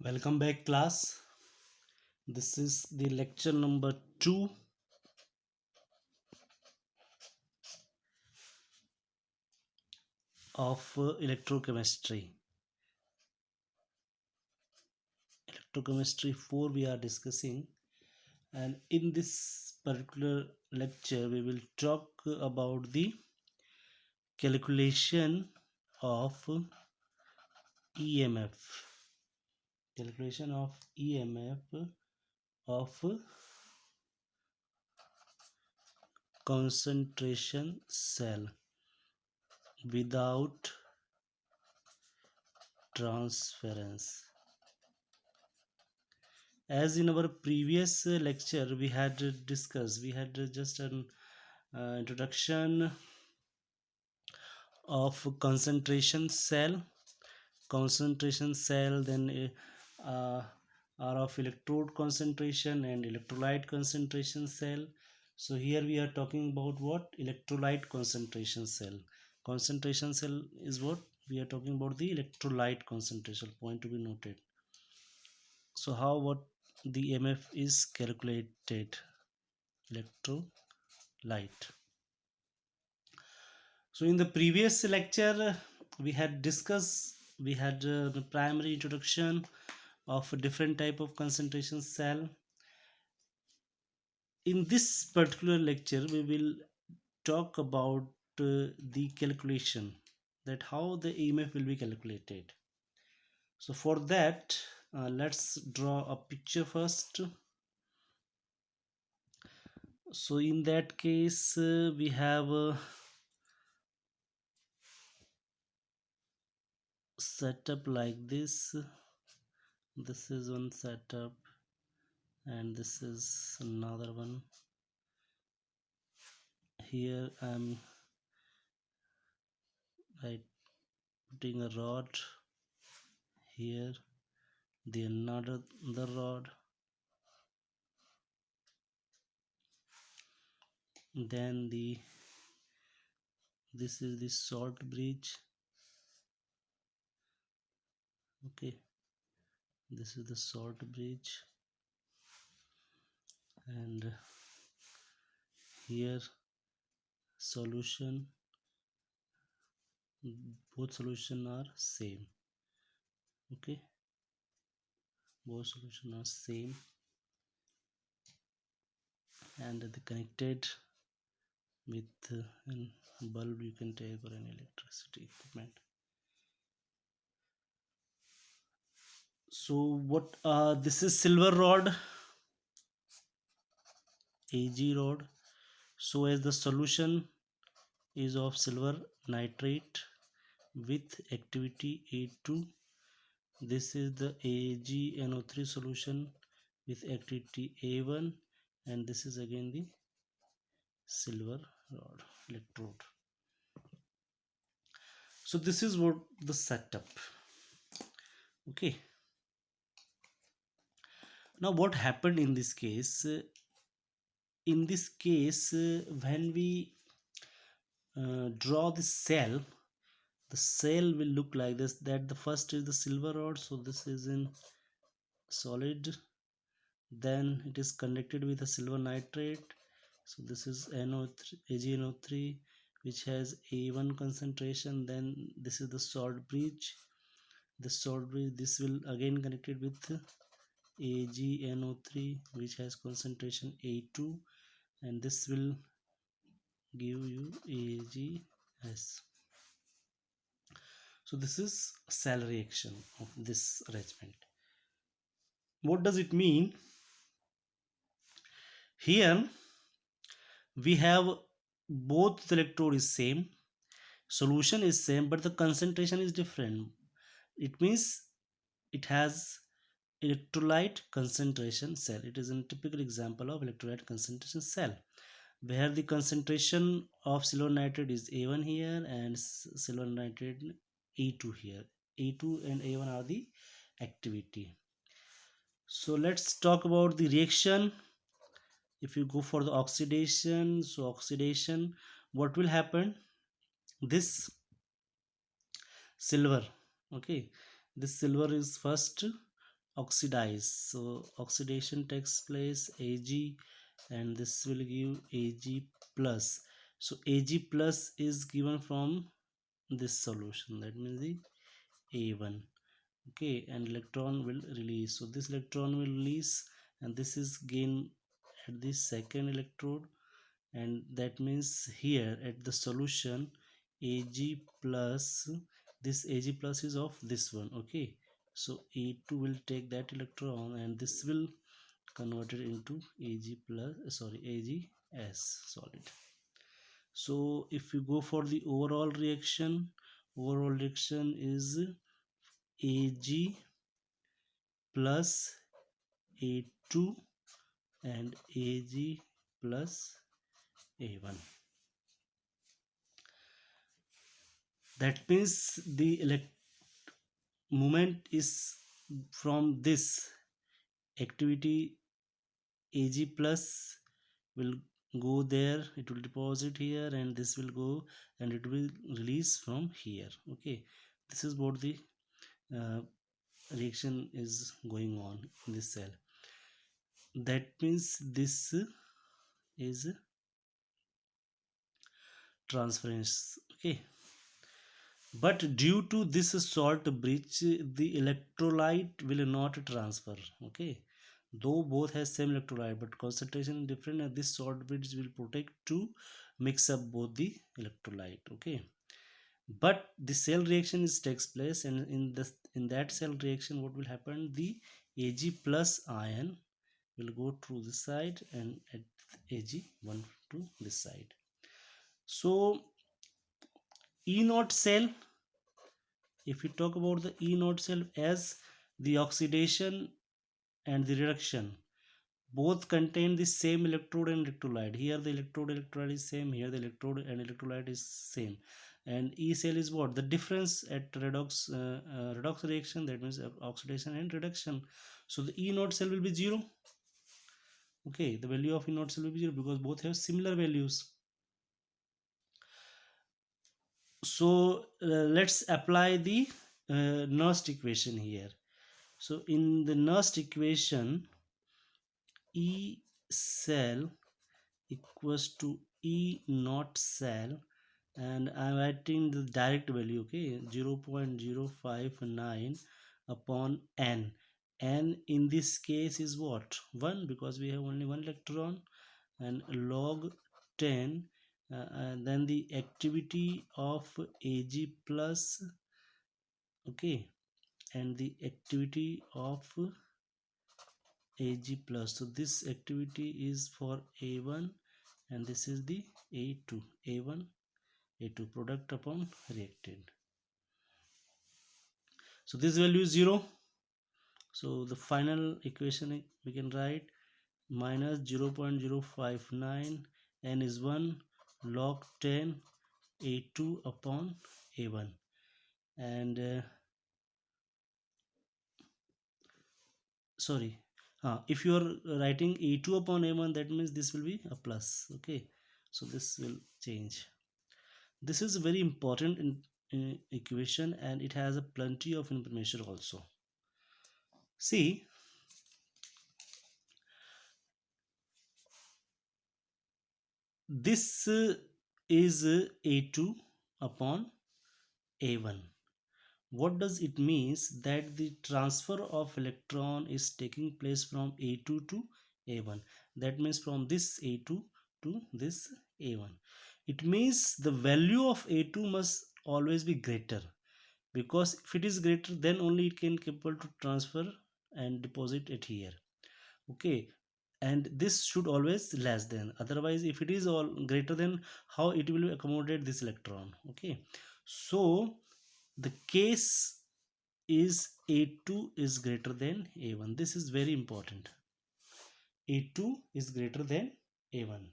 Welcome back, class. This is the lecture number 2 of electrochemistry. Electrochemistry 4 we are discussing, and in this particular lecture, we will talk about the calculation of EMF. Calculation of EMF of concentration cell without transference. As in our previous lecture we had discussed, we had just an introduction of concentration cell, then are of electrode concentration and electrolyte concentration cell. So here we are talking about what? Electrolyte concentration cell is what we are talking about, the electrolyte concentration, point to be noted. So how what the EMF is calculated? Electrolyte. So in the previous lecture we had discussed, we had the primary introduction of a different type of concentration cell. In this particular lecture we will talk about the calculation, that how the EMF will be calculated. So for that let's draw a picture first. So in that case we have a setup like this. This is one setup and this is another one. Here I'm putting a rod here, the another the rod, then this is the salt bridge. Okay, this is the salt bridge, and here solution, both solution are same. Okay, both solution are same, and they connected with a bulb you can take, or an electricity equipment. So what this is silver rod, Ag rod. So as the solution is of silver nitrate with activity A2, this is the AgNO3 solution with activity A1, and this is again the silver rod electrode. So this is what the setup. Okay, now what happened in this case? In this case when we draw the cell, the cell will look like this, that the first is the silver rod, so this is in solid, then it is connected with a silver nitrate, so this is NO3, AgNO3, which has A1 concentration. Then this is the salt bridge, this will again connected with AgNO3, which has concentration A2, and this will give you AgS. So this is cell reaction of this arrangement. What does it mean? Here we have both the electrode is same, solution is same, but the concentration is different. It means it has electrolyte concentration cell. It is a typical example of electrolyte concentration cell, where the concentration of silver nitrate is A1 here and silver nitrate A2 here. A2 and A1 are the activity. So let's talk about the reaction. If you go for the oxidation, so oxidation, what will happen? This silver, okay, this silver is first oxidize. So oxidation takes place, Ag, and this will give Ag plus. So Ag plus is given from this solution, that means the A1. Okay, and electron will release. So this electron will release, and this is gain at the second electrode, and that means here at the solution Ag plus, this Ag plus is of this one. Okay, so A2 will take that electron, and this will convert it into Ag plus, sorry, Ags solid. So if you go for the overall reaction is Ag plus A2 and Ag plus A1. That means the movement is from this activity. Ag plus will go there, it will deposit here, and this will go and it will release from here. Okay, this is what the uh, reaction is going on in this cell. That means this is transference. Okay, but due to this salt bridge, the electrolyte will not transfer. Okay, though both has same electrolyte but concentration different, and this salt bridge will protect to mix up both the electrolyte. Okay, but the cell reaction is takes place, and in that cell reaction what will happen, the Ag plus ion will go through this side and at Ag1 to this side. So E naught cell, if we talk about the E naught cell, as the oxidation and the reduction both contain the same electrode and electrolyte. Here the electrolyte is same, here the electrode and electrolyte is same. And E cell is what? The difference at redox reaction, that means oxidation and reduction. So the E naught cell will be 0. Okay, the value of E naught cell will be 0 because both have similar values. So let's apply the Nernst equation here. So in the Nernst equation, E cell equals to E naught cell, and I'm writing the direct value. Okay, 0.059 upon n. N in this case is what? 1, because we have only one electron, and log 10, and then the activity of Ag plus. Okay, and the activity of Ag plus. So this activity is for A1, and this is the A2. A1 A2 product upon reacted. So this value is 0. So the final equation we can write minus 0.059, n is 1, log 10 A2 upon A1. And sorry, if you are writing A2 upon A1, that means this will be a plus. Okay, so this will change. This is a very important equation, and it has a plenty of information also. See, this is A2 upon A1. What does it means? That the transfer of electron is taking place from A2 to A1. That means from this A2 to this A1. It means the value of A2 must always be greater, because if it is greater, then only it can capable to transfer and deposit it here. Okay, and this should always less than, otherwise if it is all greater than, how it will accommodate this electron. Okay, so the case is A2 is greater than A1. This is very important. A2 is greater than A1.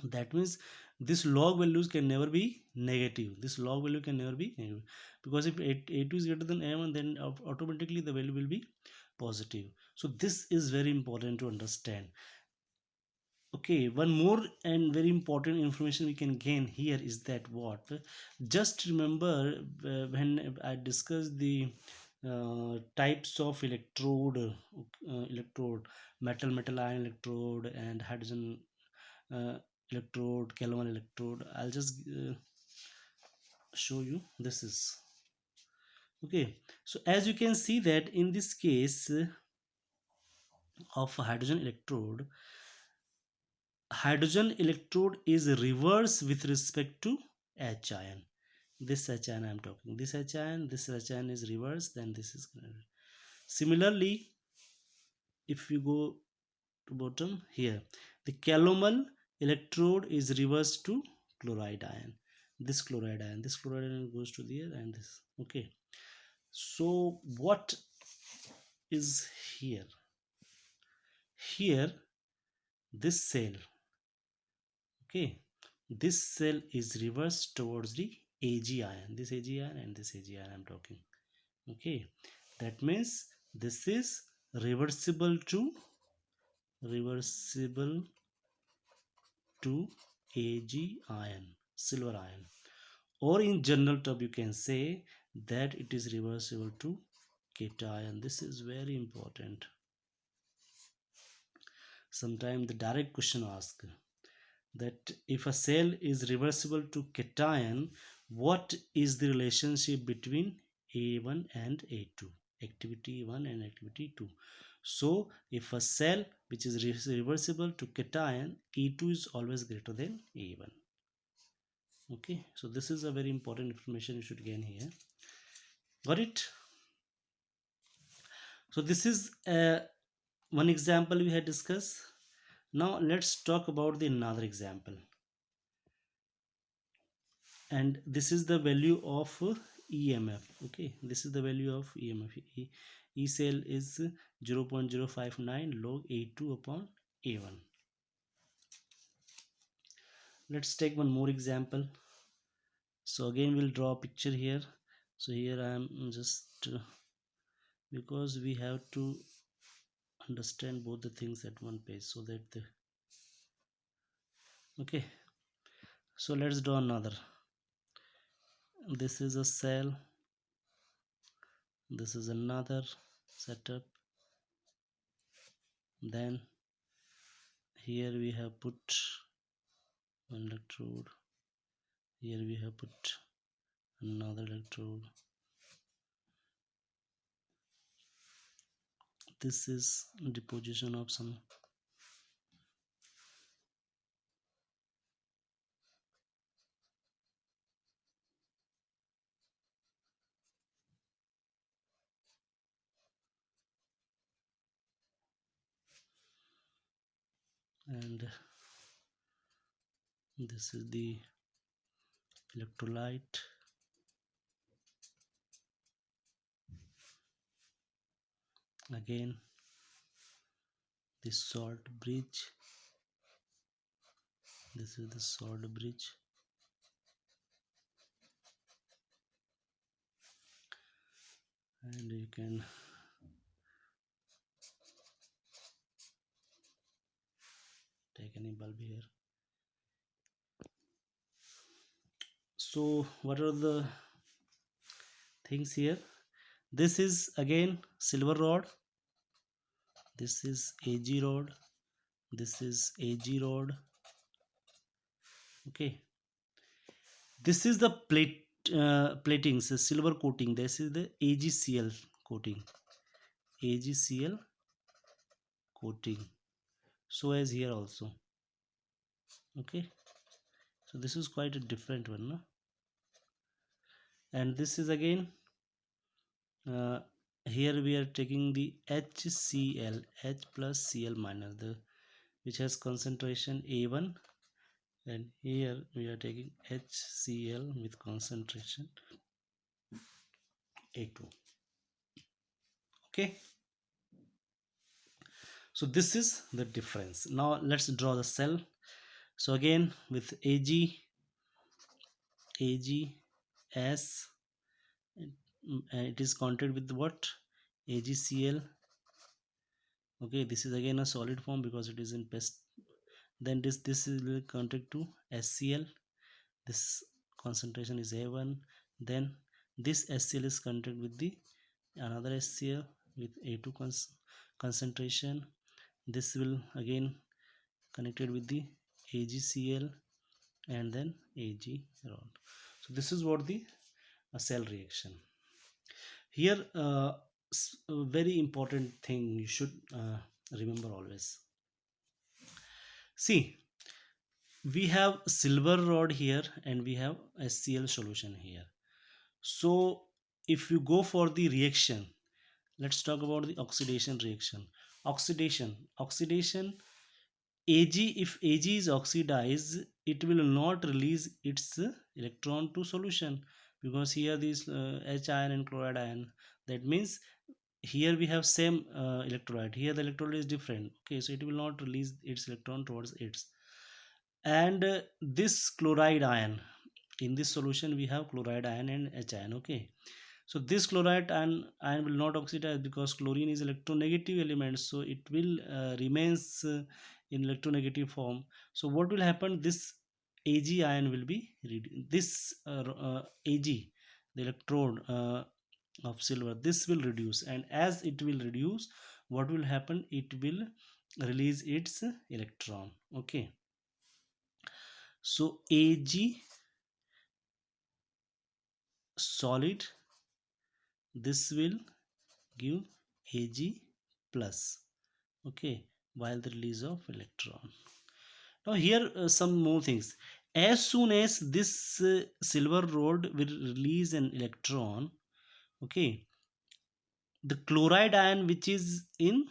That means this log values can never be negative. This log value can never be negative, because if A2 is greater than A1, then automatically the value will be positive. So this is very important to understand. Okay, one more and very important information we can gain here is that what, just remember when I discussed the types of electrode, metal ion electrode, and hydrogen uh, electrode, Kelvin electrode. I'll just show you. This is okay. So as you can see that in this case of hydrogen electrode is reverse with respect to H ion. This H ion I'm talking, this H ion is reverse, then this is similarly. If you go to bottom here, the calomel electrode is reversed to chloride ion. This chloride ion goes to there, and this. Okay, so what is here? Here, this cell, okay, this cell is reversed towards the Ag ion, this Ag ion and this Ag ion I'm talking. Okay, that means this is reversible to reversible to Ag ion, silver ion, or in general term you can say that it is reversible to cation. This is very important. Sometimes the direct question asks that if a cell is reversible to cation, what is the relationship between A1 and A2, activity 1 and activity 2? So if a cell which is reversible to cation, E2 is always greater than A1. Okay, so this is a very important information you should gain here. Got it? So this is one example we had discussed. Now let's talk about the another example, and this is the value of EMF. Okay, this is the value of EMF. E cell is 0.059 log A2 upon A1. Let's take one more example. So again we'll draw a picture here. So here I am just because we have to understand both the things at one page, so that the okay, so let's draw another. This is a cell, this is another setup, then here we have put one electrode, here we have put another electrode. This is deposition of some and this is the electrolyte. Again the salt bridge, this is the salt bridge, and you can take any bulb here. So what are the things here? This is again silver rod, this is Ag rod, this is Ag rod. Okay, this is the platings, the silver coating. This is the AgCl coating, AgCl coating, so as here also. Okay, so this is quite a different one, no? And this is again uh, here we are taking the HCl, H plus Cl minus, the which has concentration A1, and here we are taking HCl with concentration A2. Okay, so this is the difference. Now let's draw the cell. So again with AgS, it is counted with what? AgCl. Okay, this is again a solid form because it is in pest. Then this is counted to SCl. This concentration is A1. Then this SCl is connected with the another HCl with A2 concentration. This will again connected with the AgCl and then Ag rod. So this is what the cell reaction. Here a very important thing you should remember always. See, we have silver rod here and we have HCl solution here. So if you go for the reaction, let's talk about the oxidation reaction. Oxidation, Ag, if Ag is oxidized, it will not release its electron to solution, because here this H ion and chloride ion, that means here we have same electrolyte, here the electrolyte is different. Okay, so it will not release its electron towards its. And this chloride ion, in this solution we have chloride ion and H ion. Okay, so this chloride ion will not oxidize because chlorine is electronegative element, so it will remains in electronegative form. So what will happen, this Ag ion will be this Ag, the electrode of silver, this will reduce, and as it will reduce, what will happen, it will release its electron. Okay, so Ag solid, this will give Ag plus. Okay, while the release of electron. Now here some more things. As soon as this silver rod will release an electron, okay, the chloride ion which is in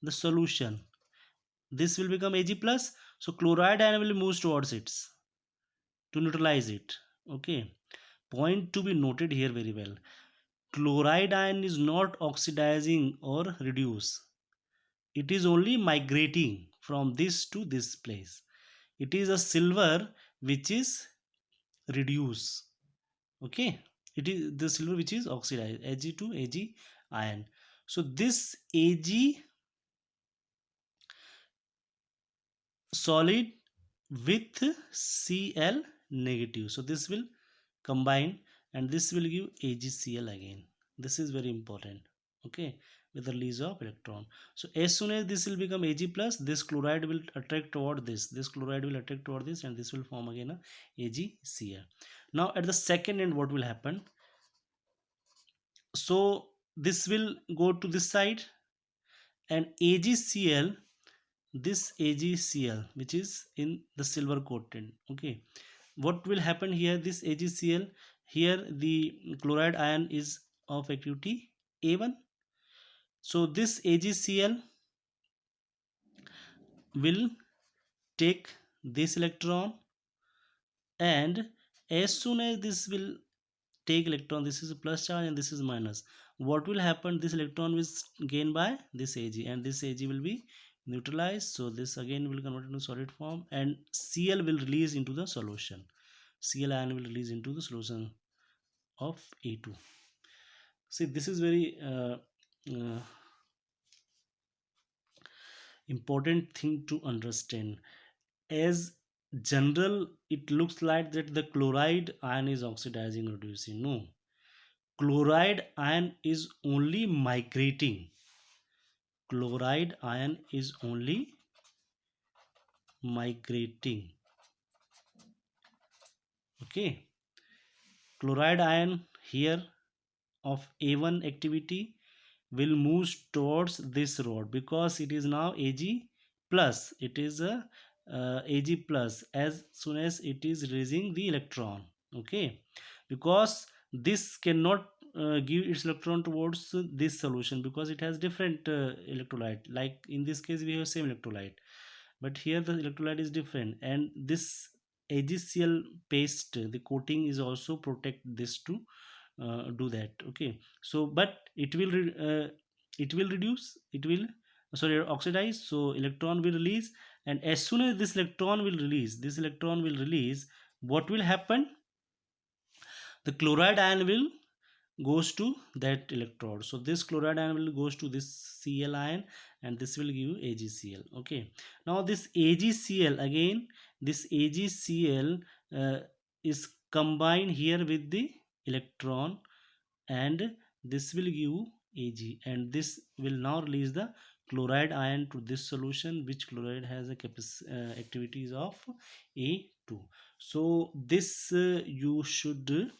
the solution, this will become Ag plus. So chloride ion will move towards it to neutralize it. Okay, point to be noted here very well. Chloride ion is not oxidizing or reduce. It is only migrating from this to this place. It is a silver which is reduced. Okay, it is the silver which is oxidized, Ag to Ag ion. So this Ag solid with Cl negative, so this will combine and this will give AgCl again. This is very important. Okay, with the release of electron. So as soon as this will become Ag plus, this chloride will attract toward this chloride will attract toward this, and this will form again a AgCl. Now at the second end, what will happen, so this will go to this side, and AgCl, this AgCl which is in the silver coated. Okay, what will happen here, this AgCl, here the chloride ion is of activity A1. So this AgCl will take this electron, and as soon as this will take electron, this is a plus charge and this is minus, what will happen, this electron will gain by this Ag, and this Ag will be neutralized. So this again will convert into solid form, and Cl will release into the solution. Cl ion will release into the solution of A2. See, this is very uh, important thing to understand. As general, it looks like that the chloride ion is oxidizing, reducing. No, chloride ion is only migrating. Chloride ion is only migrating. Okay, chloride ion here of A1 activity will move towards this rod because it is now Ag plus. It is a Ag plus as soon as it is releasing the electron. Okay, because this cannot give its electron towards this solution because it has different electrolyte. Like in this case we have same electrolyte, but here the electrolyte is different, and this AgCl paste, the coating is also protect this to do that. Okay, so but it will reduce, it will, sorry, oxidize, so electron will release, and as soon as this electron will release, what will happen, the chloride ion will goes to that electrode. So this chloride ion will goes to this Cl ion, and this will give AgCl. Okay, now this AgCl again, this AgCl is combined here with the electron, and this will give Ag, and this will now release the chloride ion to this solution, which chloride has a activities of A2. So this you should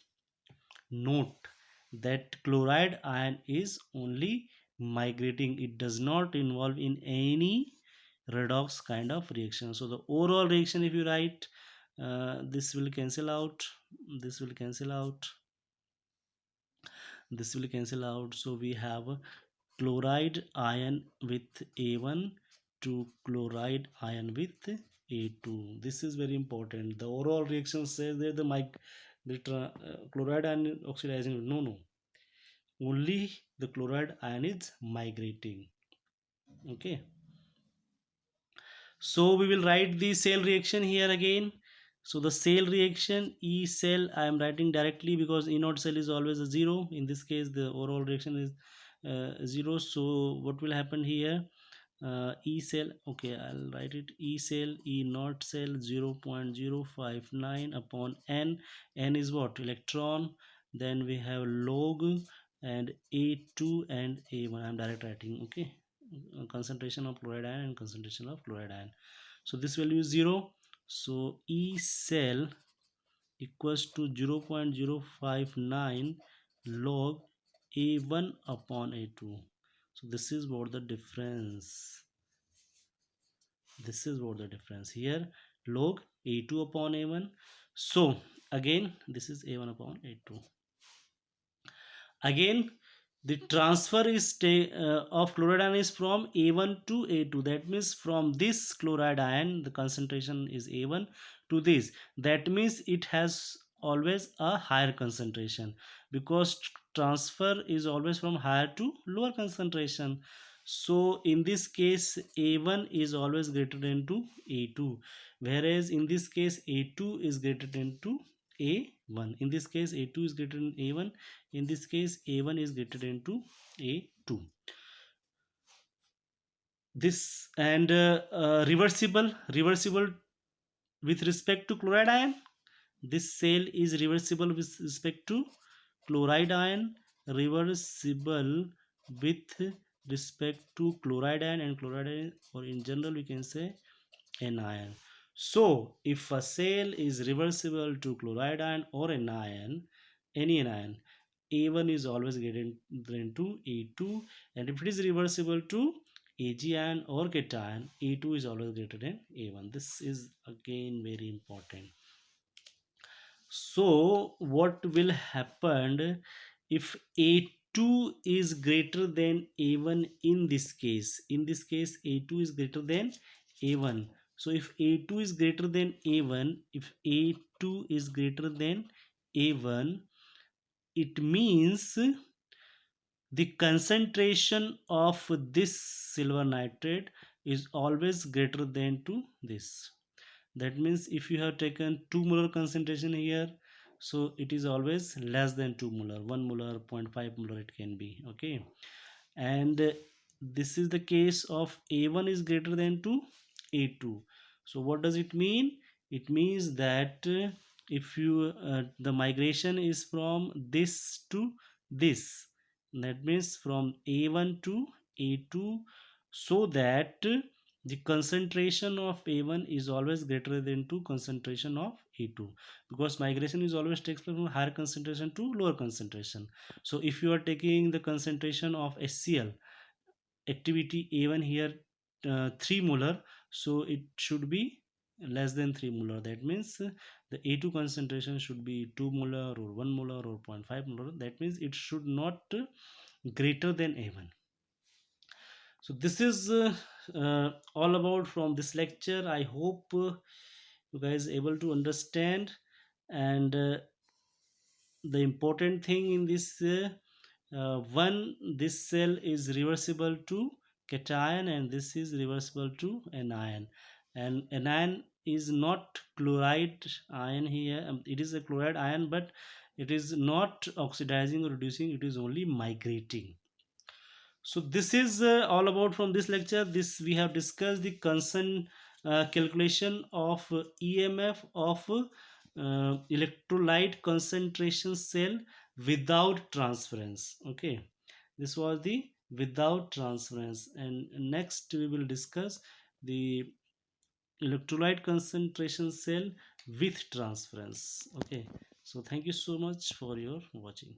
note that chloride ion is only migrating, it does not involve in any redox kind of reaction. So the overall reaction, if you write, this will cancel out, this will cancel out, this will cancel out. So we have chloride ion with A1 to chloride ion with A2. This is very important. The overall reaction says that chloride ion oxidizing, no, only the chloride ion is migrating. Okay, so we will write the cell reaction here again. So the cell reaction, E cell, I am writing directly because E naught cell is always a zero. In this case the overall reaction is zero. So what will happen here, E cell, okay, I'll write it, E cell, E naught cell 0.059 upon N. N is what, electron. Then we have log and A2 and A1, I'm direct writing. Okay, concentration of chloride ion and concentration of chloride ion. So this value is 0. So E cell equals to 0.059 log A1 upon A2. So this is what the difference, this is what the difference here, log A2 upon A1. So again this is A1 upon A2. Again the transfer is of chloride ion is from A1 to A2. That means from this chloride ion the concentration is A1 to this. That means it has always a higher concentration, because transfer is always from higher to lower concentration. So in this case A1 is always greater than to A2, whereas in this case A2 is greater than to A1. In this case A2 is greater than A1, in this case A1 is greater than to A2. This and reversible with respect to chloride ion, this cell is reversible with respect to chloride ion, reversible with respect to chloride ion and chloride ion, or in general we can say anion. So if a cell is reversible to chloride ion or anion, any anion, A1 is always greater than to A2, and if it is reversible to Ag ion or cation, A2 is always greater than A1. This is again very important. So what will happen if A2 is greater than A1 in this case? In this case A2 is greater than A1. So if A2 is greater than A1, if A2 is greater than A1, it means the concentration of this silver nitrate is always greater than to this. That means if you have taken 2 molar concentration here, so it is always less than 2 molar, 1 molar, zero 0.5 molar it can be. Okay, and this is the case of A1 is greater than to A2. So what does it mean? It means that if you the migration is from this to this, that means from A1 to A2, so that the concentration of A1 is always greater than to concentration of A2, because migration is always takes place from higher concentration to lower concentration. So if you are taking the concentration of HCl activity A1 here 3 molar, so it should be less than 3 molar. That means the A2 concentration should be 2 molar or 1 molar or zero 0.5 molar. That means it should not greater than A1. So this is all about from this lecture. I hope you guys able to understand, and the important thing in this one, this cell is reversible to cation and this is reversible to anion, and anion is not chloride ion here. It is a chloride ion, but it is not oxidizing or reducing, it is only migrating. So this is all about from this lecture. This we have discussed the concern calculation of EMF of electrolyte concentration cell without transference. Okay, this was the without transference, and next we will discuss the electrolyte concentration cell with transference. Okay, so thank you so much for your watching.